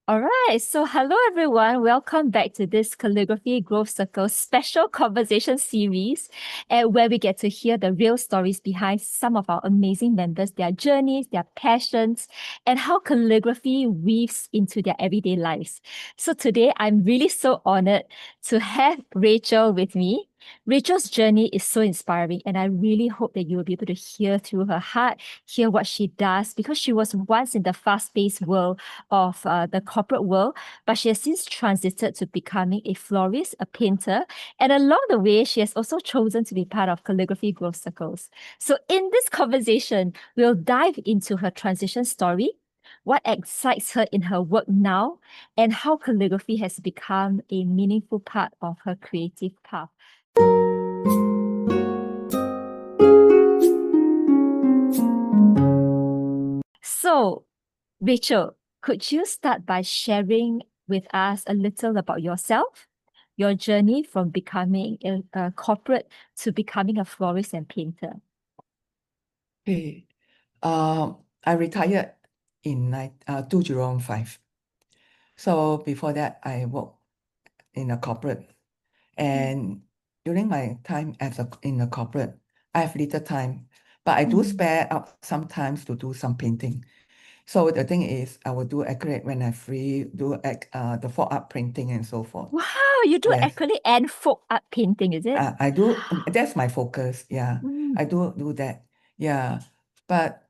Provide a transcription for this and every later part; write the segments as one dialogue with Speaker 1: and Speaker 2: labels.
Speaker 1: All right, so hello everyone. Welcome back to this Calligraphy Growth Circle special conversation series, where we get to hear the real stories behind some of our amazing members, their journeys, their passions, and how calligraphy weaves into their everyday lives. So today, I'm really so honored to have Rachel with me. Rachel's journey is so inspiring, and I really hope that you will be able to hear through her heart, hear what she does, because she was once in the fast-paced world of the corporate world, but she has since transited to becoming a florist, a painter, and along the way, she has also chosen to be part of calligraphy growth circles. So, in this conversation, we'll dive into her transition story, what excites her in her work now, and how calligraphy has become a meaningful part of her creative path. So, Rachel, could you start by sharing with us a little about yourself, your journey from becoming a corporate to becoming a florist and painter?
Speaker 2: Okay. I retired in 2005. So before that, I worked in a corporate.
Speaker 1: Mm,
Speaker 2: And during my time in a corporate, I have little time, but I do
Speaker 1: mm.
Speaker 2: spare up sometimes to do some painting. So the thing is, I will do acrylic when I free, the folk art printing and so forth.
Speaker 1: Wow, you do
Speaker 2: Yes,
Speaker 1: acrylic and folk art painting, is it?
Speaker 2: I do. That's my focus. Yeah,
Speaker 1: Mm,
Speaker 2: I do that. Yeah, but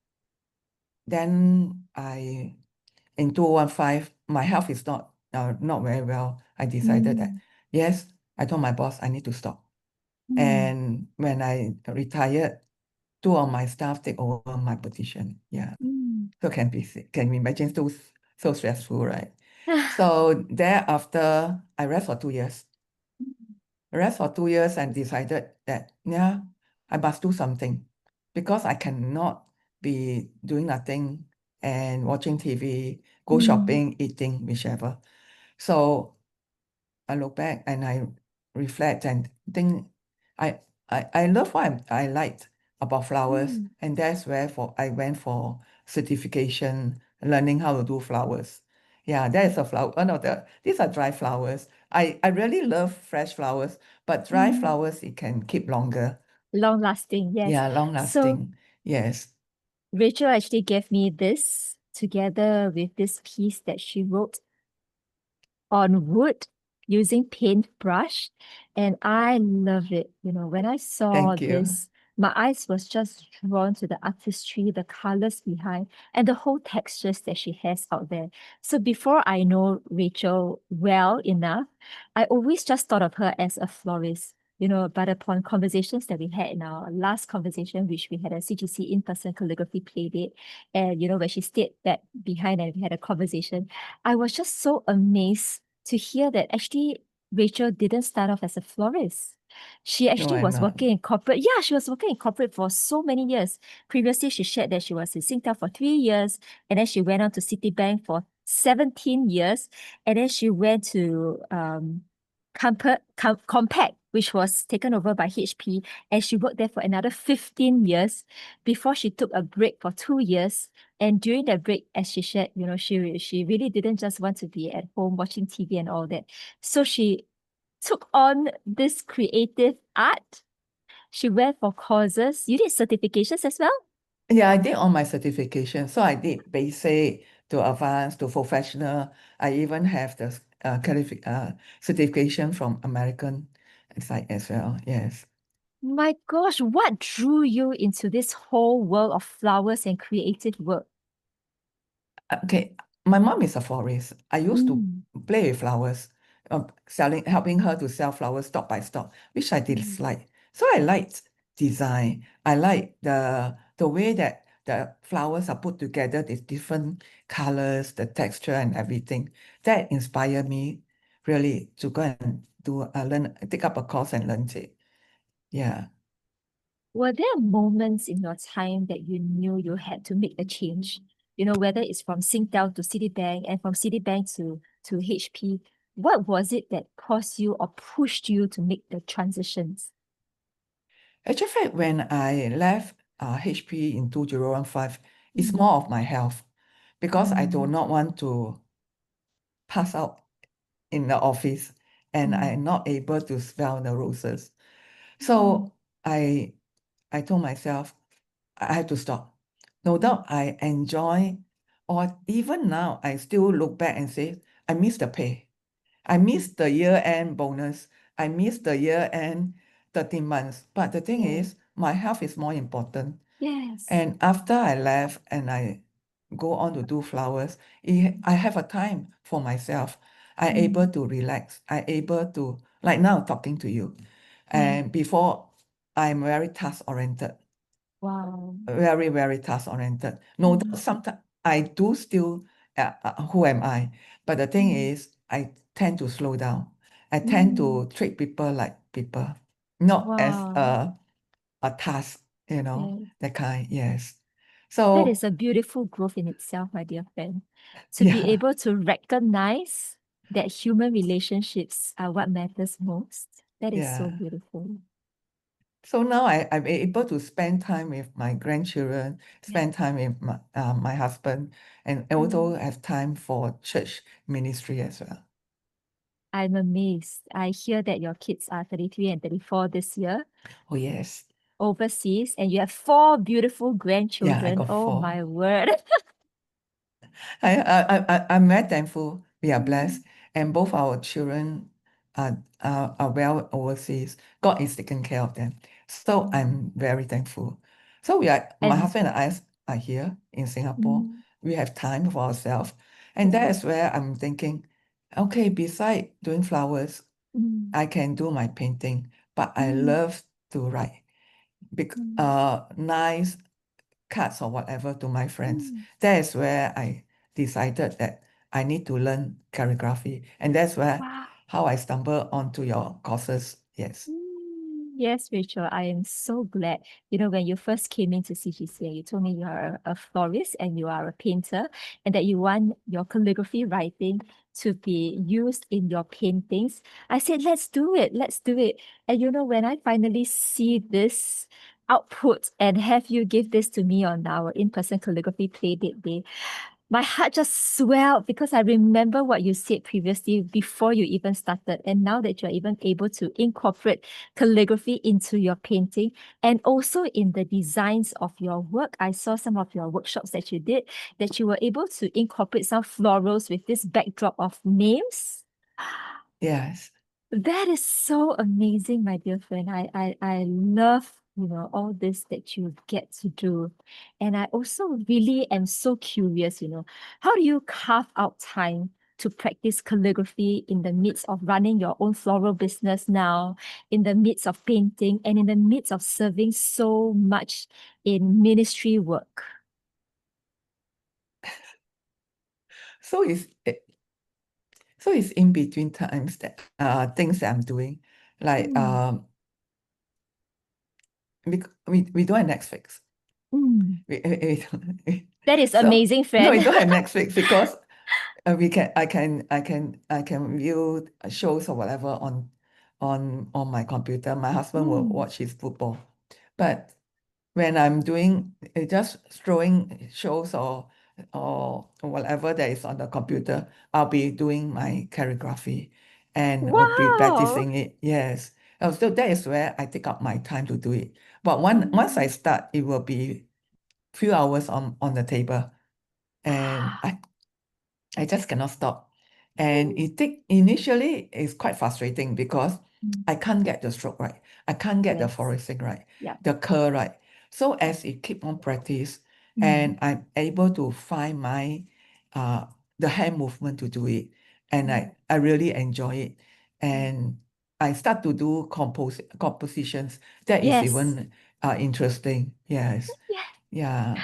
Speaker 2: then in 2015, my health is not very well. I decided that,
Speaker 1: mm,
Speaker 2: yes, I told my boss I need to stop.
Speaker 1: mm,
Speaker 2: And when I retired, two of my staff take over my position. Yeah.
Speaker 1: mm.
Speaker 2: So can you imagine so stressful, right? So thereafter, I rest for 2 years. Rest for 2 years and decided that, yeah, I must do something because I cannot be doing nothing and watching TV, go
Speaker 1: Mm,
Speaker 2: shopping, eating, whichever. So I look back and I reflect and think I I love what I liked about flowers,
Speaker 1: mm,
Speaker 2: and that's where I went for certification, learning how to do flowers. Yeah, that is a flower. One of these are dry flowers. I really love fresh flowers, but dry
Speaker 1: mm.
Speaker 2: flowers it can keep longer.
Speaker 1: Long lasting, yes.
Speaker 2: Yeah, long
Speaker 1: So
Speaker 2: lasting. Yes.
Speaker 1: Rachel actually gave me this together with this piece that she wrote on wood using paintbrush, and I love it. When I saw
Speaker 2: Thank you.
Speaker 1: this, my eyes was just drawn to the artistry, the colors behind, and the whole textures that she has out there. So before I know Rachel well enough, I always just thought of her as a florist. But upon conversations that we had in our last conversation, which we had a CGC in-person calligraphy play date, and when she stayed back behind and we had a conversation, I was just so amazed to hear that actually Rachel didn't start off as a florist. She
Speaker 2: No,
Speaker 1: actually
Speaker 2: I'm
Speaker 1: was
Speaker 2: not.
Speaker 1: working in corporate. Yeah, she was working in corporate for so many years. Previously, she shared that she was in Singtel for 3 years, and then she went on to Citibank for 17 years, and then she went to Compact, which was taken over by HP, and she worked there for another 15 years before she took a break for 2 years. And during that break, as she shared, she really didn't just want to be at home watching TV and all that. So she took on this creative art. She went for courses. You did certifications as well?
Speaker 2: Yeah, I did all my certification. So I did basic to advanced to professional. I even have the certification from American side as well. Yes.
Speaker 1: My gosh, what drew you into this whole world of flowers and creative work?
Speaker 2: Okay, my mom is a florist. I used to
Speaker 1: Mm,
Speaker 2: play with flowers, helping her to sell flowers stock by stock, which I
Speaker 1: mm.
Speaker 2: dislike. So I liked design. I like the way that the flowers are put together, the different colors, the texture and everything. That inspired me really to go and take up a course and learn it. Yeah.
Speaker 1: Were there moments in your time that you knew you had to make a change? Whether it's from Singtel to Citibank and from Citibank to HP, what was it that caused you or pushed you to make the transitions?
Speaker 2: Actually, fact, when I left HP in 2015, it's
Speaker 1: Mm,
Speaker 2: more of my health because I do
Speaker 1: mm,
Speaker 2: not want to pass out in the office and
Speaker 1: Mm.
Speaker 2: I'm not able to smell the roses.
Speaker 1: Mm.
Speaker 2: So I told myself I have to stop. No
Speaker 1: Mm.
Speaker 2: doubt I enjoy, or even now I still look back and say, I miss the pay. I
Speaker 1: Mm.
Speaker 2: miss the year-end bonus. I miss the year-end 13 months. But the thing
Speaker 1: Yeah.
Speaker 2: is, my health is more important.
Speaker 1: Yes.
Speaker 2: And after I left and I go on to do flowers, I have a time for myself. I'm able
Speaker 1: Mm.
Speaker 2: to relax. I'm able to, like now, talking to you.
Speaker 1: Yeah.
Speaker 2: And before, I'm very task-oriented,
Speaker 1: Wow.
Speaker 2: very, very task-oriented. No,
Speaker 1: Mm.
Speaker 2: sometimes I do still, who am I? But the thing
Speaker 1: Mm.
Speaker 2: is, I tend to slow down. I tend
Speaker 1: Mm.
Speaker 2: to treat people like people, not as
Speaker 1: Wow.
Speaker 2: a task,
Speaker 1: Yeah.
Speaker 2: that kind, yes.
Speaker 1: That
Speaker 2: So,
Speaker 1: is a beautiful growth in itself, my dear friend. To be
Speaker 2: yeah,
Speaker 1: able to recognize that human relationships are what matters most. That is so
Speaker 2: yeah.
Speaker 1: beautiful.
Speaker 2: So now I'm able to spend time with my grandchildren,
Speaker 1: Yeah.
Speaker 2: spend time with my husband, and
Speaker 1: Mm.
Speaker 2: also have time for church ministry as well.
Speaker 1: I'm amazed. I hear that your kids are 33 and 34 this year,
Speaker 2: Oh, yes.
Speaker 1: overseas, and you have four beautiful
Speaker 2: Yeah, I
Speaker 1: grandchildren.
Speaker 2: got
Speaker 1: Oh
Speaker 2: four.
Speaker 1: my word.
Speaker 2: I'm very thankful. We are
Speaker 1: Mm.
Speaker 2: blessed, and both our children are well overseas. God is taking care of them. So
Speaker 1: Mm.
Speaker 2: I'm very thankful. So my
Speaker 1: And
Speaker 2: husband and I are here in Singapore.
Speaker 1: mm,
Speaker 2: We have time for ourselves. And
Speaker 1: yeah.
Speaker 2: that is where I'm thinking, okay, beside doing flowers,
Speaker 1: Mm.
Speaker 2: I can do my painting, but I
Speaker 1: Mm.
Speaker 2: love to write.
Speaker 1: Mm.
Speaker 2: Nice cards or whatever to my friends.
Speaker 1: Mm.
Speaker 2: That is where I decided that I need to learn calligraphy. And that's where
Speaker 1: Wow.
Speaker 2: how I stumbled onto your courses. Yes.
Speaker 1: Yes, Rachel, I am so glad. You know, when you first came into CGC, you told me you are a florist and you are a painter, and that you want your calligraphy writing to be used in your paintings. I said, let's do it, let's do it. And you know, when I finally see this output and have you give this to me on our in-person calligraphy play date day, my heart just swelled because I remember what you said previously before you even started. And now that you're even able to incorporate calligraphy into your painting and also in the designs of your work, I saw some of your workshops that you did, that you were able to incorporate some florals with this backdrop of names.
Speaker 2: Yes.
Speaker 1: That is so amazing, my dear friend. I love, all this that you get to do. And I also really am so curious, how do you carve out time to practice calligraphy in the midst of running your own floral business now, in the midst of painting, and in the midst of serving so much in ministry work?
Speaker 2: So it's in between times that things that I'm doing. Like
Speaker 1: Mm.
Speaker 2: we don't have Netflix.
Speaker 1: Mm. That is
Speaker 2: So
Speaker 1: amazing,
Speaker 2: no,
Speaker 1: friend.
Speaker 2: we don't have Netflix because I can view shows or whatever on my computer. My husband will
Speaker 1: Mm.
Speaker 2: watch his football, but when I'm doing just throwing shows or whatever that is on the computer, I'll be doing my calligraphy and will be
Speaker 1: Wow.
Speaker 2: practicing it. Yes. So that is where I take up my time to do it. But once I
Speaker 1: Mm.
Speaker 2: start, it will be few hours on the table, and I just cannot stop. And initially it's quite frustrating because
Speaker 1: Mm.
Speaker 2: I can't get the stroke right. I can't get the
Speaker 1: Yes.
Speaker 2: florissing right,
Speaker 1: Yeah.
Speaker 2: the curl right. So as it keep on practice,
Speaker 1: Mm.
Speaker 2: and I'm able to find my uh the hand movement to do it, and
Speaker 1: Mm.
Speaker 2: I really enjoy it.
Speaker 1: Mm.
Speaker 2: And I start to do compositions. That is
Speaker 1: Yes.
Speaker 2: even interesting. Yes.
Speaker 1: Yeah.
Speaker 2: Yeah.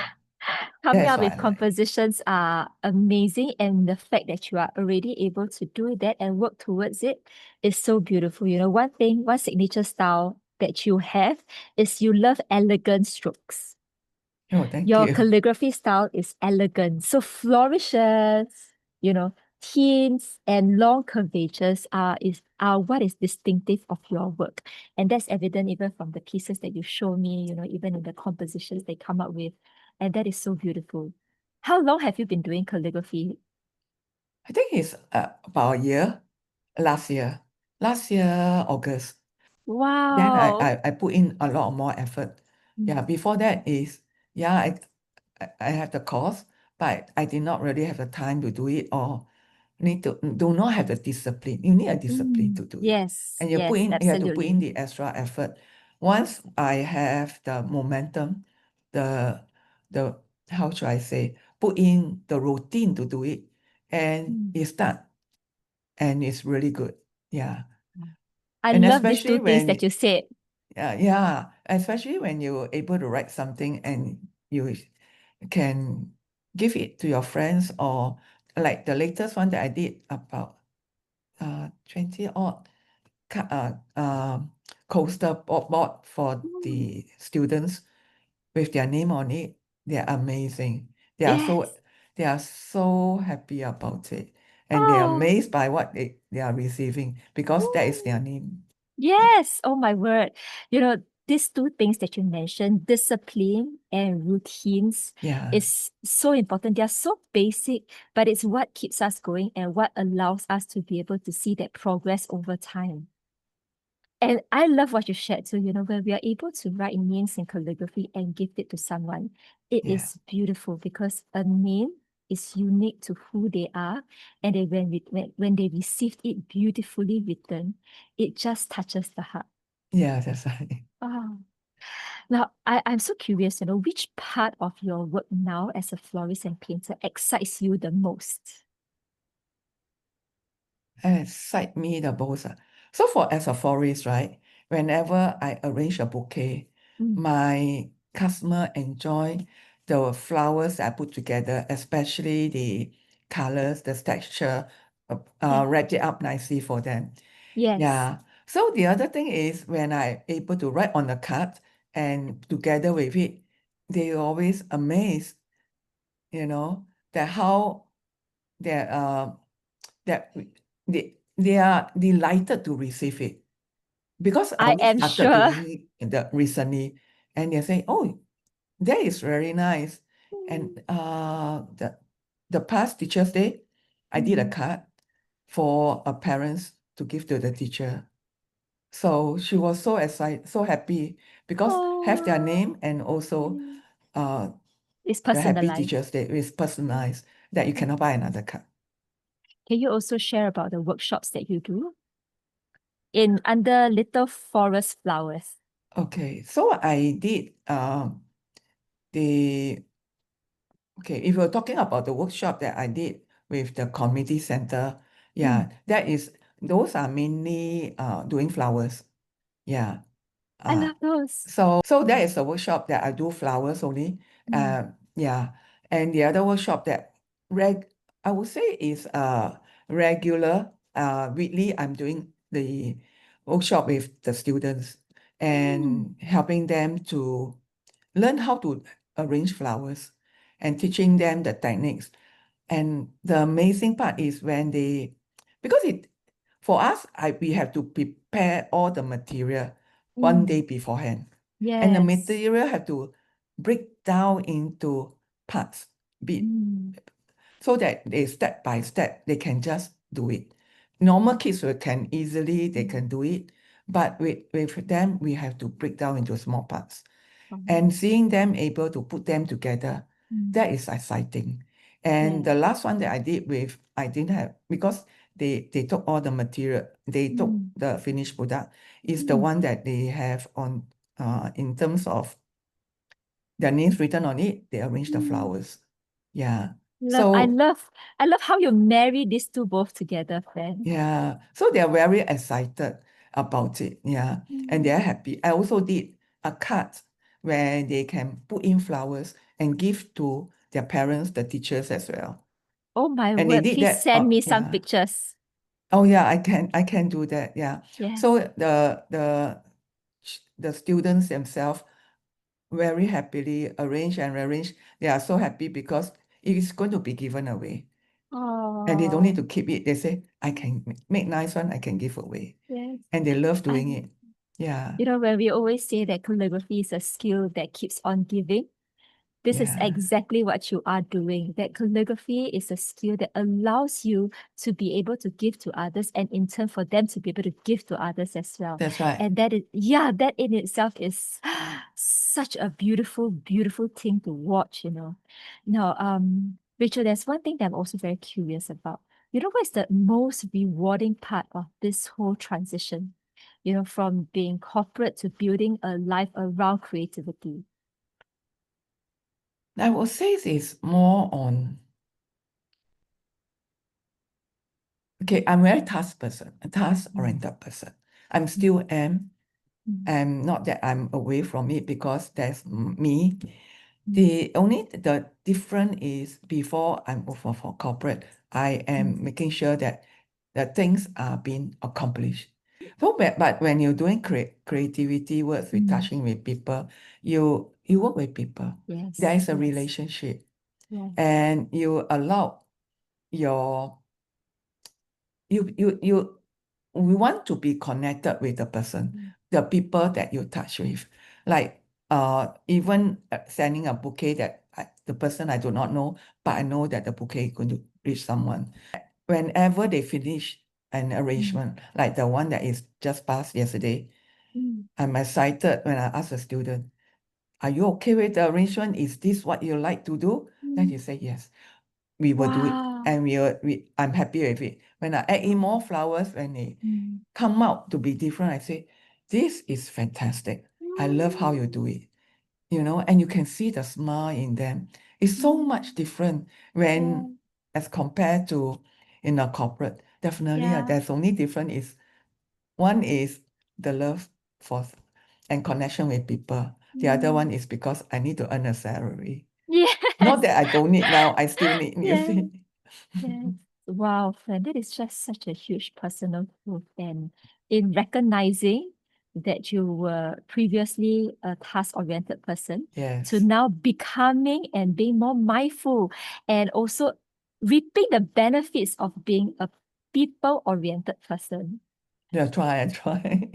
Speaker 1: Coming
Speaker 2: That's
Speaker 1: up
Speaker 2: what
Speaker 1: with
Speaker 2: I like.
Speaker 1: compositions are amazing, and the fact that you are already able to do that and work towards it is so beautiful. You know, one signature style that you have is you love elegant strokes.
Speaker 2: Oh, thank
Speaker 1: Your
Speaker 2: you.
Speaker 1: calligraphy style is elegant. So flourishes, tints and long curvatures are what is distinctive of your work. And that's evident even from the pieces that you show me, even in the compositions they come up with. And that is so beautiful. How long have you been doing calligraphy?
Speaker 2: I think it's about a year, last year, August. Then
Speaker 1: Wow.
Speaker 2: I put in a lot more effort. Yeah,
Speaker 1: Mm.
Speaker 2: before that is, yeah, I have the course, but I did not really have the time to do it or do not have the discipline. You need a discipline to do it.
Speaker 1: Yes,
Speaker 2: And
Speaker 1: yes,
Speaker 2: you have to put in
Speaker 1: absolutely.
Speaker 2: the extra effort. Once I have the momentum, the the how should I say, put in the routine to do it, and
Speaker 1: Mm.
Speaker 2: it start and it's really good. Yeah.
Speaker 1: I
Speaker 2: And
Speaker 1: love these two
Speaker 2: especially
Speaker 1: things
Speaker 2: when
Speaker 1: that you said.
Speaker 2: yeah, especially when you're able to write something and you can give it to your friends, or like the latest one that I did about 20 odd coaster board for
Speaker 1: Mm.
Speaker 2: the students with their name on it. They're amazing. They are so
Speaker 1: Yes.
Speaker 2: they are so happy about it. And they are
Speaker 1: Oh.
Speaker 2: amazed by what they are receiving because that is their
Speaker 1: Mm.
Speaker 2: name. Yeah.
Speaker 1: Yes. Oh my word. You know, these two things that you mentioned, discipline and routines,
Speaker 2: Yeah.
Speaker 1: is so important. They are so basic, but it's what keeps us going and what allows us to be able to see that progress over time. And I love what you shared. So, when we are able to write names in calligraphy and gift it to someone, it
Speaker 2: Yeah.
Speaker 1: is beautiful because a name is unique to who they are. And then when they received it beautifully written, it just touches the heart.
Speaker 2: Yeah, that's right.
Speaker 1: Oh. Now, I'm so curious, which part of your work now as a florist and painter excites you the most?
Speaker 2: Excite me the most. So as a florist, right? Whenever I arrange a bouquet,
Speaker 1: Mm.
Speaker 2: my customer enjoy the flowers I put together, especially the colors, the texture,
Speaker 1: Yeah.
Speaker 2: wrap it up nicely for them.
Speaker 1: Yes.
Speaker 2: Yeah. So the other thing is when I able to write on the card and together with it, they always amazed, that how that that they are delighted to receive it because I
Speaker 1: I
Speaker 2: only
Speaker 1: am
Speaker 2: started
Speaker 1: sure.
Speaker 2: doing it recently, and they say, "Oh, that is very nice."
Speaker 1: Mm.
Speaker 2: And the past Teachers' Day, I did a
Speaker 1: Mm.
Speaker 2: card for a parents to give to the teacher. So she was so excited, so happy because have their
Speaker 1: Oh.
Speaker 2: name and also
Speaker 1: Mm.
Speaker 2: uh,
Speaker 1: It's
Speaker 2: the Happy
Speaker 1: personalized.
Speaker 2: Teachers' Day is personalized that you cannot buy another card.
Speaker 1: Can you also share about the workshops that you do in under Little Forest Flowers?
Speaker 2: Okay, so I did the okay, if you're talking about the workshop that I did with the community center,
Speaker 1: Mm.
Speaker 2: yeah, those are mainly doing flowers. Yeah.
Speaker 1: I
Speaker 2: Uh,
Speaker 1: love those.
Speaker 2: so that
Speaker 1: Mm.
Speaker 2: is a workshop that I do flowers only.
Speaker 1: Mm.
Speaker 2: Yeah. And the other workshop that reg I would say is regular weekly. I'm doing the workshop with the students
Speaker 1: Mm.
Speaker 2: and helping them to learn how to arrange flowers and teaching them the techniques. And the amazing part is when because for us, we have to prepare all the material one day
Speaker 1: Mm.
Speaker 2: beforehand. And the
Speaker 1: Yes.
Speaker 2: material have to break down into parts, bit,
Speaker 1: Mm.
Speaker 2: so that they step by step, they can just do it. Normal kids they
Speaker 1: Mm.
Speaker 2: can do it, but with them, we have to break down into small parts. And
Speaker 1: Oh.
Speaker 2: seeing them able to put them together,
Speaker 1: Mm.
Speaker 2: that is exciting. And
Speaker 1: Yeah.
Speaker 2: the last one that I did with, I didn't have, because they took all the material, they took
Speaker 1: Mm.
Speaker 2: the finished product, is the
Speaker 1: Mm.
Speaker 2: one that they have on, in terms of their names written on it, they arrange the
Speaker 1: Mm.
Speaker 2: flowers. Yeah.
Speaker 1: Love, I
Speaker 2: So,
Speaker 1: love, I love how you marry these two both together, friend.
Speaker 2: yeah. So they're very excited about it. Yeah. And they're
Speaker 1: Mm.
Speaker 2: happy. I also did a card where they can put in flowers and give to their parents, the teachers as well.
Speaker 1: Oh my
Speaker 2: And they
Speaker 1: word,
Speaker 2: did
Speaker 1: please
Speaker 2: that.
Speaker 1: send me some
Speaker 2: Yeah.
Speaker 1: pictures.
Speaker 2: Oh yeah, I can do that. Yeah. So
Speaker 1: Yes.
Speaker 2: the students themselves very happily arrange and arrange. They are so happy because it is going to be given away. And they don't need
Speaker 1: Oh,
Speaker 2: to keep it. They say, I can make nice one, I can give away.
Speaker 1: yes.
Speaker 2: And they love doing
Speaker 1: And
Speaker 2: it. Yeah.
Speaker 1: when we always say that calligraphy is a skill that keeps on giving, This is
Speaker 2: Yeah,
Speaker 1: exactly what you are doing. That calligraphy is a skill that allows you to be able to give to others and in turn for them to be able to give to others as well.
Speaker 2: that's right.
Speaker 1: And that is, yeah, that in itself is such a beautiful, beautiful thing to watch, you know. Now, Rachel, there's one thing that I'm also very curious about. You know, what's the most rewarding part of this whole transition? You know, from being corporate to building a life around creativity.
Speaker 2: I would say it's more on, okay, I'm very task person, a
Speaker 1: Mm,
Speaker 2: task-oriented person. I'm
Speaker 1: mm,
Speaker 2: still am,
Speaker 1: mm,
Speaker 2: and not that I'm away from it because there's me.
Speaker 1: mm,
Speaker 2: The difference is before I'm over for corporate, I am
Speaker 1: mm,
Speaker 2: making sure that the things are being accomplished. So, but when you're doing creativity work with
Speaker 1: mm.
Speaker 2: touching with people, you work with people. There
Speaker 1: Yes,
Speaker 2: is a
Speaker 1: yes,
Speaker 2: relationship,
Speaker 1: yes.
Speaker 2: and you allow your you we want to be connected with the person,
Speaker 1: Mm,
Speaker 2: the people that you touch with. Like even sending a bouquet that the person I do not know, but I know that the bouquet is going to reach someone. Whenever they finish an
Speaker 1: mm,
Speaker 2: arrangement, like the one that is just passed yesterday,
Speaker 1: mm,
Speaker 2: I'm excited when I ask a student, are you okay with the arrangement? Is this what you like to do? Then
Speaker 1: mm.
Speaker 2: you say yes, we will do it.
Speaker 1: Wow.
Speaker 2: And I'm happy with it. When I add in more flowers, when they
Speaker 1: Mm,
Speaker 2: come out to be different, I say, this is fantastic. I love how you do it. And you can see the smile in them. It's so much
Speaker 1: mm,
Speaker 2: different
Speaker 1: yeah,
Speaker 2: when as compared to in a corporate. Definitely,
Speaker 1: yeah.
Speaker 2: there's only difference is one is the love for and connection with people. The other
Speaker 1: Mm.
Speaker 2: one is because I need to earn a salary. Not
Speaker 1: Yes,
Speaker 2: that I don't need now, I still need, you
Speaker 1: yes,
Speaker 2: see.
Speaker 1: yes. Wow, friend, that is just such a huge personal growth. And in recognizing that you were previously a task-oriented person to
Speaker 2: Yes,
Speaker 1: now becoming and being more mindful and also reaping the benefits of being a people-oriented person.
Speaker 2: yeah, try and try.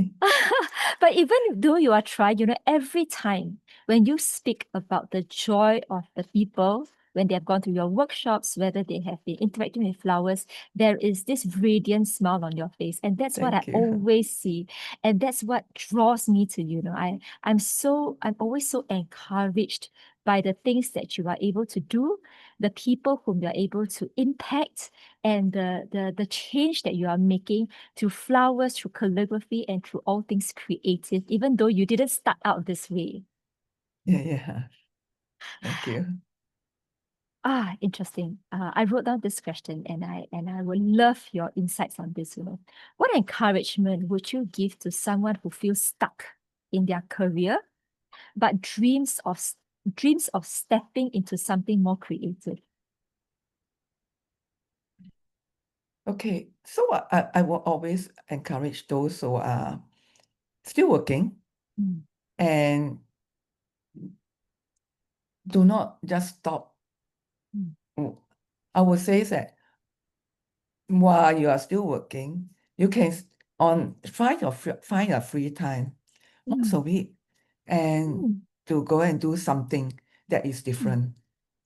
Speaker 1: But even though you are trying, you know, every time when you speak about the joy of the people, when they have gone to your workshops, whether they have been interacting with flowers, there is this radiant smile on your face. And that's what I
Speaker 2: Thank you.
Speaker 1: always see. And that's what draws me to you. You know, I'm always so encouraged by the things that you are able to do, the people whom you're able to impact, and the change that you are making through flowers, through calligraphy, and through all things creative, even though you didn't start out this way.
Speaker 2: Yeah, yeah. Thank you.
Speaker 1: Interesting. I wrote down this question and I would love your insights on this. You know, what encouragement would you give to someone who feels stuck in their career but dreams of stepping into something more creative?
Speaker 2: Okay, so I will always encourage those who are still working
Speaker 1: Mm,
Speaker 2: and do not just stop.
Speaker 1: mm,
Speaker 2: Mm, I would say that while you are still working, you can find a free time once
Speaker 1: mm,
Speaker 2: a week and
Speaker 1: mm,
Speaker 2: to go and do something that is
Speaker 1: mm,
Speaker 2: different,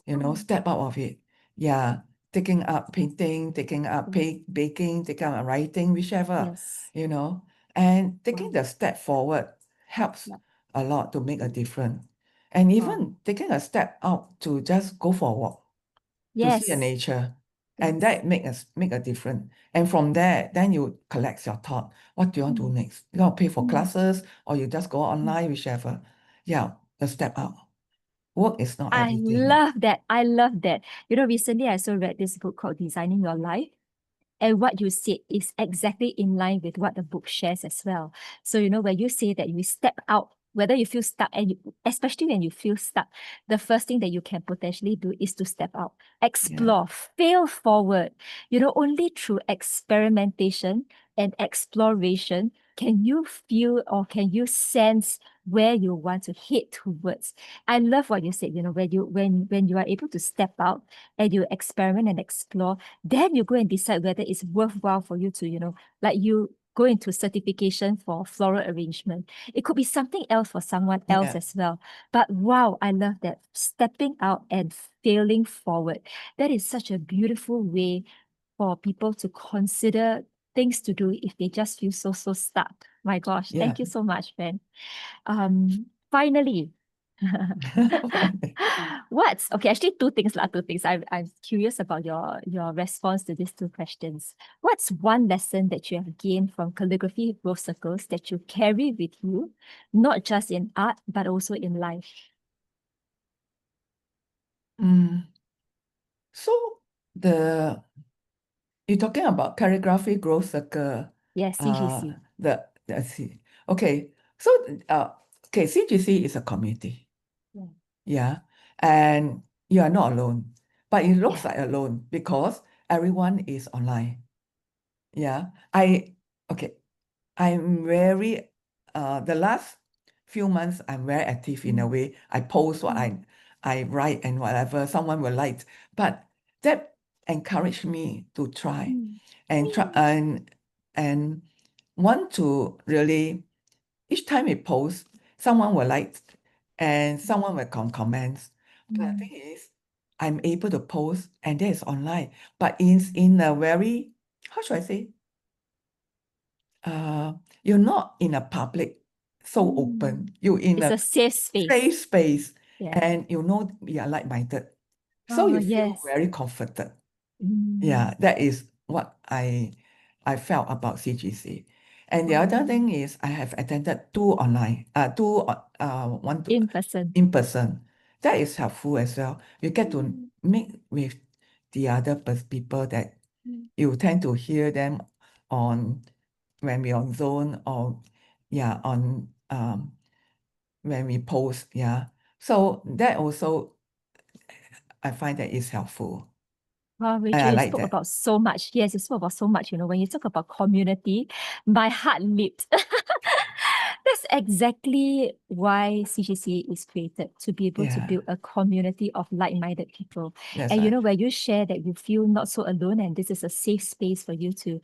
Speaker 1: mm.
Speaker 2: step out of it. Yeah, taking up painting, taking up
Speaker 1: Yes,
Speaker 2: baking, taking up writing, whichever,
Speaker 1: yes.
Speaker 2: you know, and taking
Speaker 1: Wow.
Speaker 2: the step forward helps
Speaker 1: Yeah.
Speaker 2: a lot to make a difference. And
Speaker 1: Wow.
Speaker 2: even taking a step out to just go for a walk to see the
Speaker 1: Yes.
Speaker 2: nature, and
Speaker 1: Yes.
Speaker 2: that make a difference. And from there, then you collect your thought. What do you want to do
Speaker 1: Mm,
Speaker 2: next? You want to pay for
Speaker 1: mm,
Speaker 2: classes, or you just go
Speaker 1: mm.
Speaker 2: online, whichever. Yeah, the step out. Work is not
Speaker 1: I
Speaker 2: everything.
Speaker 1: love that. I love that. You know, recently I also read this book called Designing Your Life. And what you said is exactly in line with what the book shares as well. So, you know, when you say that you step out, whether you feel stuck, and especially when you feel stuck, the first thing that you can potentially do is to step out,
Speaker 2: Yeah,
Speaker 1: explore, fail forward. You know, only through experimentation and exploration can you feel or can you sense where you want to head towards. I love what you said, you know, when you are able to step out and you experiment and explore, then you go and decide whether it's worthwhile for you to, you know, like go into certification for floral arrangement. It could be something else for someone else
Speaker 2: Yeah.
Speaker 1: as well. But wow, I love that. Stepping out and failing forward. That is such a beautiful way for people to consider things to do if they just feel so stuck. My gosh,
Speaker 2: Yeah.
Speaker 1: thank you so much, Ben. Finally, what's okay? Actually, two things, lah. Two things. I'm curious about your response to these two questions. What's one lesson that you have gained from calligraphy growth circles that you carry with you, not just in art but also in life?
Speaker 2: Mm. So the you're talking about calligraphy growth circle,
Speaker 1: Yes, CGC.
Speaker 2: let's see. Okay, so okay, CGC is a community.
Speaker 1: Yeah.
Speaker 2: Yeah, and you are not alone, but it looks
Speaker 1: Yeah.
Speaker 2: like alone because everyone is online. Yeah, okay, I'm very the last few months I'm very active in a
Speaker 1: Mm,
Speaker 2: way. I post what
Speaker 1: mm,
Speaker 2: I write and whatever someone will like, but that encouraged me to try
Speaker 1: mm,
Speaker 2: and try and want to really each time we post, someone will like and someone will comments. But the
Speaker 1: mm,
Speaker 2: thing is, I'm able to post and that is online, but in a very, how should I say? Uh, you're not in a public so
Speaker 1: mm.
Speaker 2: open. You're in
Speaker 1: It's
Speaker 2: a
Speaker 1: a safe space.
Speaker 2: safe space
Speaker 1: Yeah.
Speaker 2: and you know we are like-minded. So
Speaker 1: Oh,
Speaker 2: you feel
Speaker 1: yes.
Speaker 2: very comforted.
Speaker 1: Mm,
Speaker 2: Yeah, that is what I felt about CGC. And the other
Speaker 1: wow.
Speaker 2: thing is I have attended two online, one to,
Speaker 1: In person.
Speaker 2: in person. That is helpful as well. You get to
Speaker 1: Mm,
Speaker 2: meet with the other people that
Speaker 1: mm.
Speaker 2: you tend to hear them on when we're on Zone or yeah, on when we post, yeah. So that also I find that is helpful.
Speaker 1: Wow,
Speaker 2: And
Speaker 1: Rachel,
Speaker 2: I
Speaker 1: you
Speaker 2: like
Speaker 1: spoke
Speaker 2: that.
Speaker 1: about so much. Yes, you spoke about so much. When you talk about community, my heart leaped. That's exactly why CGC is created, to be able to
Speaker 2: Yeah,
Speaker 1: build a community of like-minded people.
Speaker 2: that's
Speaker 1: And
Speaker 2: right.
Speaker 1: where you share that you feel not so alone, and this is a safe space for you to,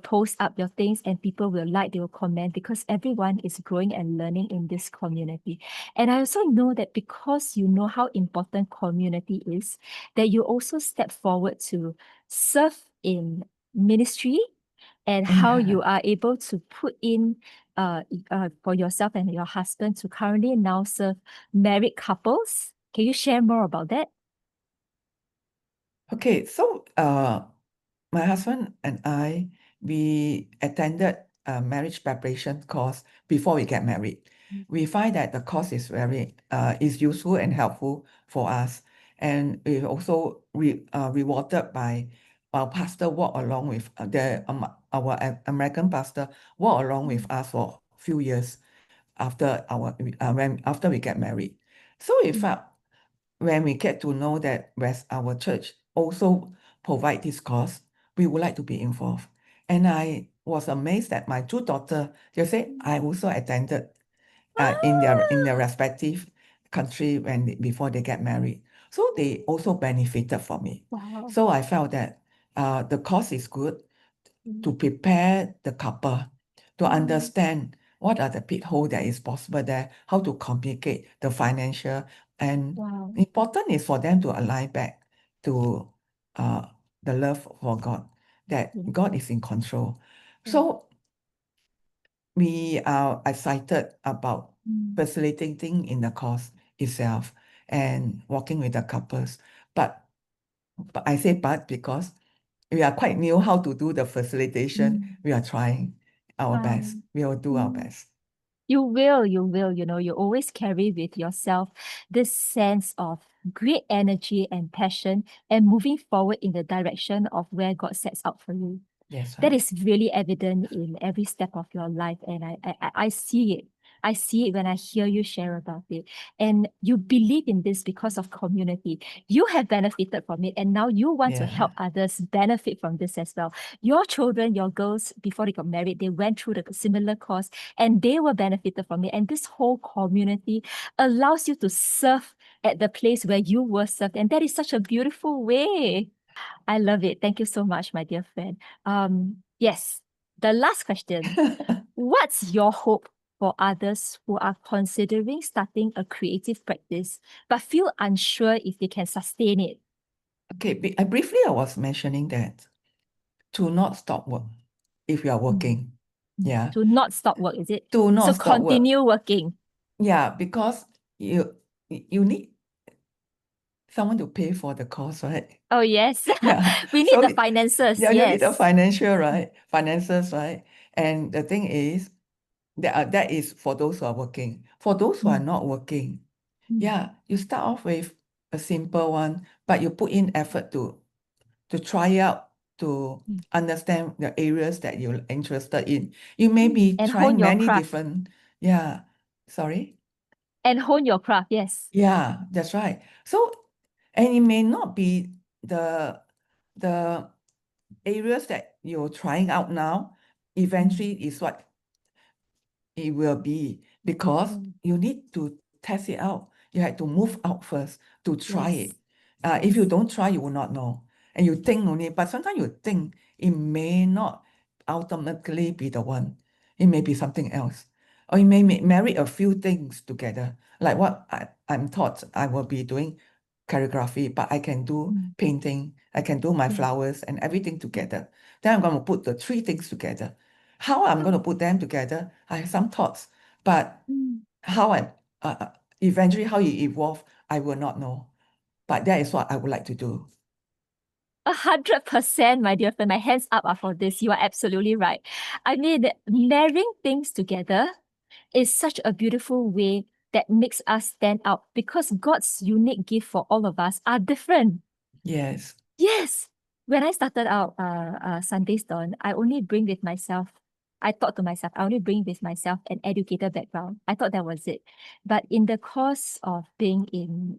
Speaker 1: post up your things and people will like, they will comment because everyone is growing and learning in this community. And I also know that because you know how important community is, that you also step forward to serve in ministry and how
Speaker 2: Yeah.
Speaker 1: you are able to put in for yourself and your husband to currently now serve married couples. Can you share more about that?
Speaker 2: Okay, so my husband and I, we attended a marriage preparation course before we get married. We find that the course is very is useful and helpful for us, and we also rewarded by our pastor walk along with our American pastor walk along with
Speaker 1: Mm,
Speaker 2: us for a few years after when after we get married. So we
Speaker 1: mm,
Speaker 2: felt when we get to know that whereas our church also provide this course, we would like to be involved. And I was amazed that my two daughters, they say
Speaker 1: mm.
Speaker 2: I also attended in their
Speaker 1: Ah,
Speaker 2: respective country before they get married. So they also benefited from it.
Speaker 1: wow.
Speaker 2: So I felt that the course is good
Speaker 1: Mm,
Speaker 2: to prepare the couple to
Speaker 1: mm,
Speaker 2: understand what are the pitfalls that is possible there, how to communicate the financial, and
Speaker 1: wow.
Speaker 2: important is for them to align back to uh, the love for God, that
Speaker 1: Yeah,
Speaker 2: God is in control.
Speaker 1: yeah.
Speaker 2: So we are excited about
Speaker 1: Mm.
Speaker 2: facilitating in the course itself and working with the couples. But, but I say but because we are quite new how to do the facilitation.
Speaker 1: Mm.
Speaker 2: We are trying our
Speaker 1: Wow.
Speaker 2: best. We will do our
Speaker 1: Mm.
Speaker 2: best.
Speaker 1: You always carry with yourself this sense of great energy and passion and moving forward in the direction of where God sets out for you.
Speaker 2: That's
Speaker 1: That
Speaker 2: right.
Speaker 1: is really evident in every step of your life. And I see it. I see it when I hear you share about it. And you believe in this because of community. You have benefited from it. And now you want to
Speaker 2: Yeah.
Speaker 1: help others benefit from this as well. Your children, your girls, before they got married, they went through the similar course and they were benefited from it. And this whole community allows you to serve at the place where you were served. And that is such a beautiful way. I love it. Thank you so much, my dear friend. Yes. The last question. What's your hope for others who are considering starting a creative practice but feel unsure if they can sustain it?
Speaker 2: Okay, briefly I was mentioning that to not stop work if you are
Speaker 1: Mm.
Speaker 2: working. Yeah.
Speaker 1: To not stop work, is it?
Speaker 2: To
Speaker 1: So
Speaker 2: not stop work.
Speaker 1: continue working.
Speaker 2: Yeah, because you need someone to pay for the cost, right?
Speaker 1: Oh, yes.
Speaker 2: Yeah.
Speaker 1: We need
Speaker 2: So
Speaker 1: the finances.
Speaker 2: yeah, you need the
Speaker 1: Yes.
Speaker 2: financial, right? Finances, right? And the thing is, that is for those who are working. For those who are
Speaker 1: Mm,
Speaker 2: not working,
Speaker 1: mm,
Speaker 2: yeah, you start off with a simple one, but you put in effort to try out, to
Speaker 1: mm,
Speaker 2: understand the areas that you're interested in. You may be
Speaker 1: And hone
Speaker 2: trying
Speaker 1: your
Speaker 2: many
Speaker 1: craft.
Speaker 2: different, yeah, sorry.
Speaker 1: And hone your craft, yes.
Speaker 2: Yeah, that's right. So, and it may not be the areas that you're trying out now,
Speaker 1: Mm,
Speaker 2: eventually is what it will be, because
Speaker 1: mm,
Speaker 2: you need to test it out. You have to move out first to try
Speaker 1: Yes.
Speaker 2: it. If you
Speaker 1: Yes.
Speaker 2: don't try, you will not know. And you think only, but sometimes you think it may not ultimately be the one. It may be something else. Or you may marry a few things together. Like what I'm taught I will be doing calligraphy, but I can do
Speaker 1: Mm,
Speaker 2: painting, I can do my
Speaker 1: mm,
Speaker 2: flowers and everything together. Then I'm going to put the three things together. How I'm going to put them together, I have some thoughts, but
Speaker 1: mm.
Speaker 2: how I eventually how it evolve, I will not know. But that is what I would like to do.
Speaker 1: 100%, my dear friend. My hands up are for this. You are absolutely right. I mean, marrying things together is such a beautiful way that makes us stand out because God's unique gift for all of us are different.
Speaker 2: Yes.
Speaker 1: Yes. When I started out Sunday's Dawn, I only bring with myself, I thought to myself, I only bring with myself an educator background. I thought that was it. But in the course of being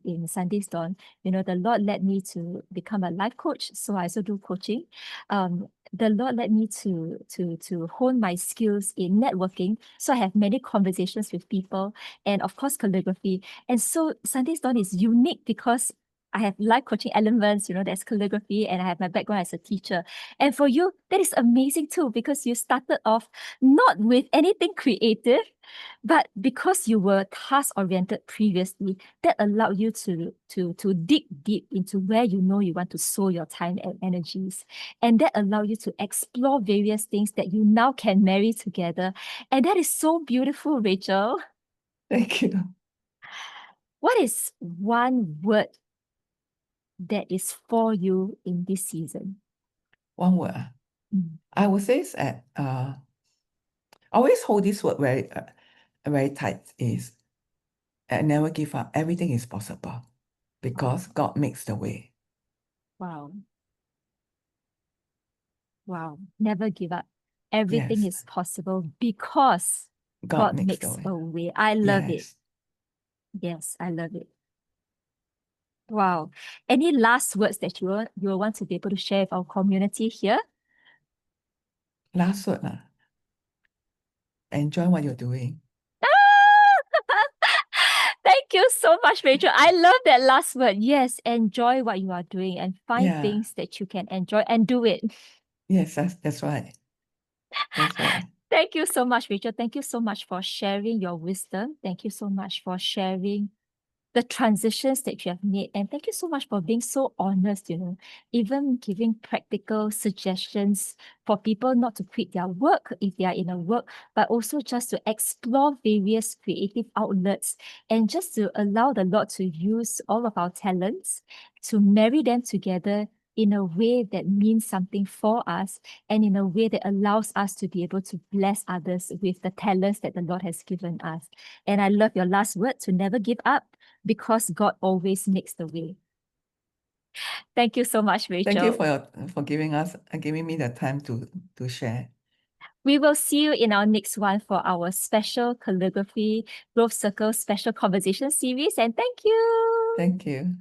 Speaker 1: in Sunday's Dawn, the Lord led me to become a life coach. So I also do coaching. The Lord led me to hone my skills in networking. So I have many conversations with people and of course calligraphy. And so Sunday's Dawn is unique because I have life coaching elements, there's calligraphy, and I have my background as a teacher. And for you, that is amazing too, because you started off not with anything creative, but because you were task-oriented previously, that allowed you to dig deep into where you know you want to sow your time and energies. And that allowed you to explore various things that you now can marry together. And that is so beautiful, Rachel.
Speaker 2: Thank you.
Speaker 1: What is one word that is for you in this season?
Speaker 2: One word.
Speaker 1: Mm.
Speaker 2: I would say is that always hold this word very tight is never give up. Everything is possible
Speaker 1: Wow.
Speaker 2: because God makes the way.
Speaker 1: Wow. Wow. Never give up. Everything
Speaker 2: Yes,
Speaker 1: is possible because
Speaker 2: God
Speaker 1: God
Speaker 2: makes the
Speaker 1: makes
Speaker 2: way.
Speaker 1: a way. I love it.
Speaker 2: Yes.
Speaker 1: Yes, I love it. Wow. Any last words that you will want to be able to share with our community here?
Speaker 2: Last word, enjoy what you're doing.
Speaker 1: Thank you so much, Rachel. I love that last word. Yes, enjoy what you are doing and find
Speaker 2: Yeah.
Speaker 1: things that you can enjoy and do it.
Speaker 2: Yes, that's right. That's right.
Speaker 1: Thank you so much, Rachel. Thank you so much for sharing your wisdom. Thank you so much for sharing the transitions that you have made. And thank you so much for being so honest, even giving practical suggestions for people not to quit their work if they are in a work, but also just to explore various creative outlets and just to allow the Lord to use all of our talents to marry them together in a way that means something for us and in a way that allows us to be able to bless others with the talents that the Lord has given us. And I love your last word, to never give up because God always makes the way. Thank you so much,
Speaker 2: Thank you
Speaker 1: Rachel.
Speaker 2: for giving me the time to share.
Speaker 1: We will see you in our next one for our special calligraphy growth circle special conversation series. And thank you.
Speaker 2: Thank you.